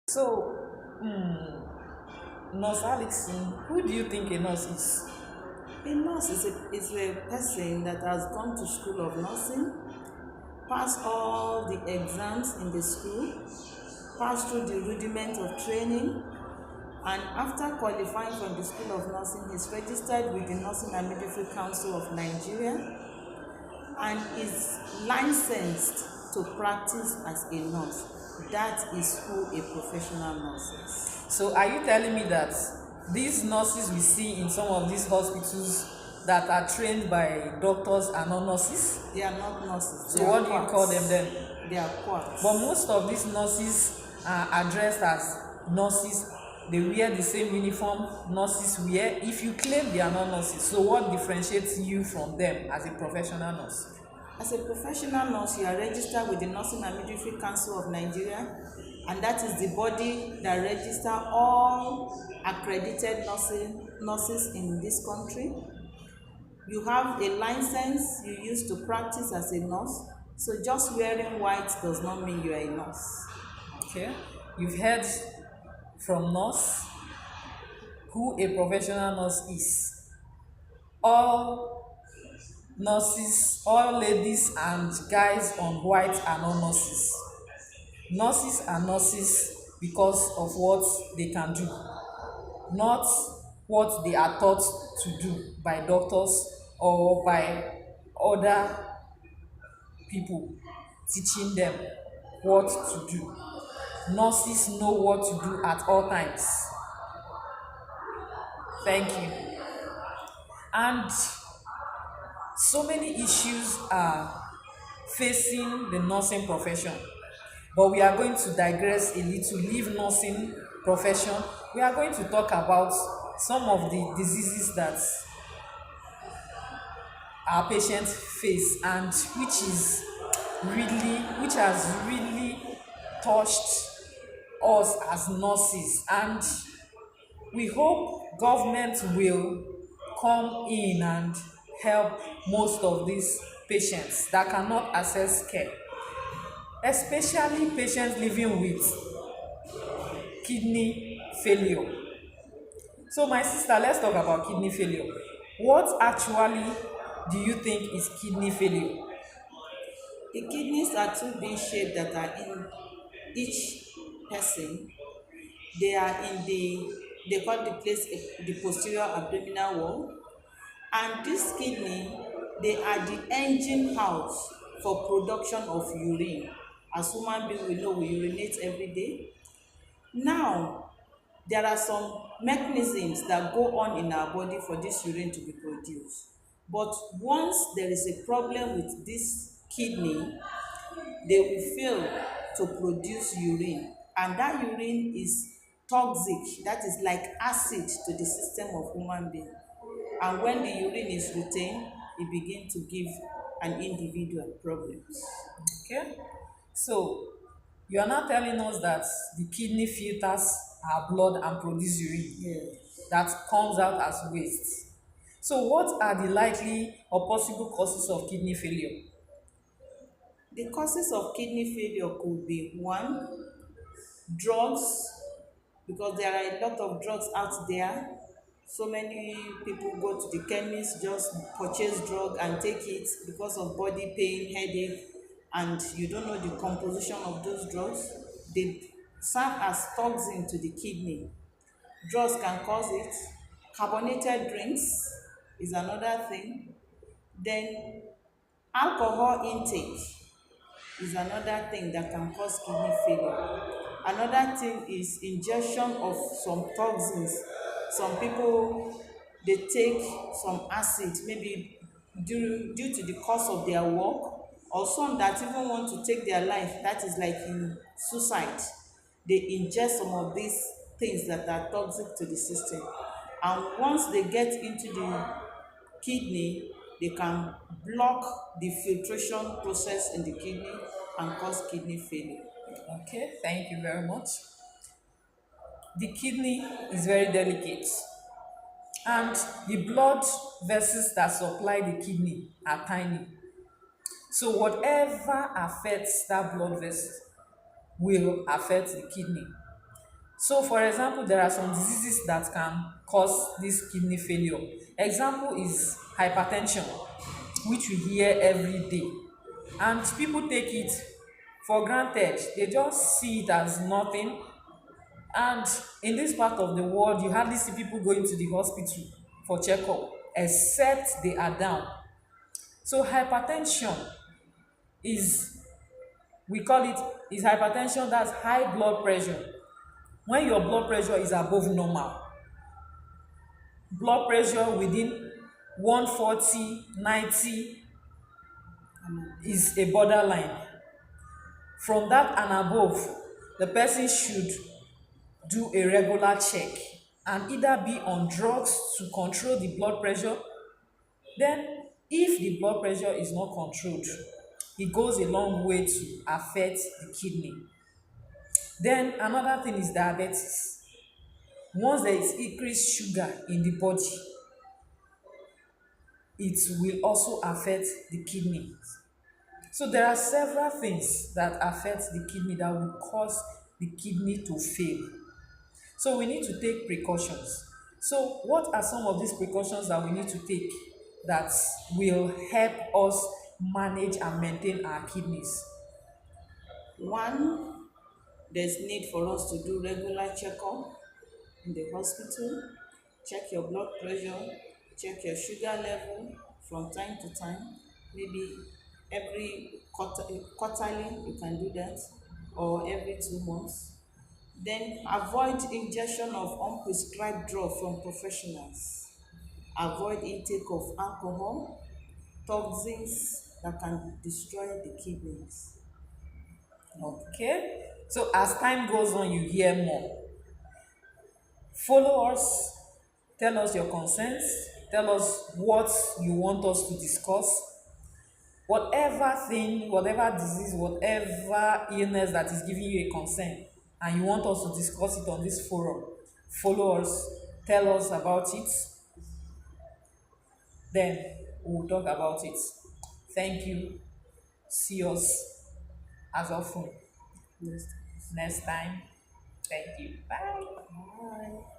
So, Nurse Alexin, who do you think a nurse is? A nurse is a person that has gone to school of nursing, passed all the exams in the school, passed through the rudiment of training, and after qualifying from the School of Nursing, is registered with the Nursing and Midwifery Council of Nigeria and is licensed to practice as a nurse. That is who a professional nurse is. So, are you telling me that these nurses we see in some of these hospitals that are trained by doctors are not nurses? They are not nurses. So, what do you call them then? They are quacks. But most of these nurses are addressed as nurses. They wear the same uniform nurses wear. If you claim they are not nurses, so what differentiates you from them as a professional nurse? As a professional nurse, you are registered with the Nursing and Midwifery Council of Nigeria, and that is the body that registers all accredited nurses in this country. You have a license you use to practice as a nurse, so just wearing white does not mean you are a nurse. Okay, you've heard from nurse who a professional nurse is. All nurses, all ladies and guys on white are not nurses. Nurses are nurses because of what they can do, not what they are taught to do by doctors or by other people teaching them what to do. Nurses know what to do at all times. Thank you. And so many issues are facing the nursing profession, but we are going to digress a little, leave nursing profession. We are going to talk about some of the diseases that our patients face and which has really touched us as nurses, and we hope government will come in and help most of these patients that cannot access care, especially patients living with kidney failure. So my sister, let's talk about kidney failure. What actually do you think is kidney failure? The kidneys are two bean shaped that are in each person. They are in they call the place the posterior abdominal wall, and this kidney, they are the engine house for production of urine. As human being, we know we urinate every day. Now, there are some mechanisms that go on in our body for this urine to be produced, but once there is a problem with this kidney, they will fail to produce urine, and that urine is toxic, that is like acid to the system of human being, and when the urine is retained, it begin to give an individual problems. Okay, so you are now telling us that the kidney filters our blood and produce urine Yes. that comes out as waste. So what are the likely or possible causes of kidney failure? The causes of kidney failure could be one, drugs, because there are a lot of drugs out there. So many people go to the chemist, just purchase drug and take it because of body pain, headache, and you don't know the composition of those drugs. They serve as toxin to the kidney. Drugs can cause it. Carbonated drinks is another thing. Then alcohol intake is another thing that can cause kidney failure. Another thing is ingestion of some toxins. Some people, they take some acid maybe due to the cause of their work, or some that even want to take their life, that is like in suicide. They ingest some of these things that are toxic to the system, and once they get into the kidney, they can block the filtration process in the kidney and cause kidney failure. Okay, thank you very much. The kidney is very delicate, and the blood vessels that supply the kidney are tiny. So whatever affects that blood vessel will affect the kidney. So, for example, there are some diseases that can cause this kidney failure. Example is hypertension, which we hear every day. And people take it for granted. They just see it as nothing. And in this part of the world, you hardly see people going to the hospital for checkup, except they are down. So, hypertension is, we call it, is hypertension, that's high blood pressure. When your blood pressure is above normal, blood pressure within 140, 90 is a borderline. From that and above, the person should do a regular check and either be on drugs to control the blood pressure. Then, if the blood pressure is not controlled, it goes a long way to affect the kidney. Then, another thing is diabetes. Once there is increased sugar in the body, it will also affect the kidney. So there are several things that affect the kidney that will cause the kidney to fail. So we need to take precautions. So what are some of these precautions that we need to take that will help us manage and maintain our kidneys? One, there's need for us to do regular checkup in the hospital. Check your blood pressure, check your sugar level from time to time. Maybe quarterly you can do that, or every 2 months. Then avoid ingestion of unprescribed drug from professionals. Avoid intake of alcohol, toxins that can destroy the kidneys. Okay. So as time goes on, you hear more. Follow us, tell us your concerns, tell us what you want us to discuss. Whatever thing, whatever disease, whatever illness that is giving you a concern, and you want us to discuss it on this forum, follow us, tell us about it, then we'll talk about it. Thank you. See us as often Yes. next time. Thank you. Bye. Bye.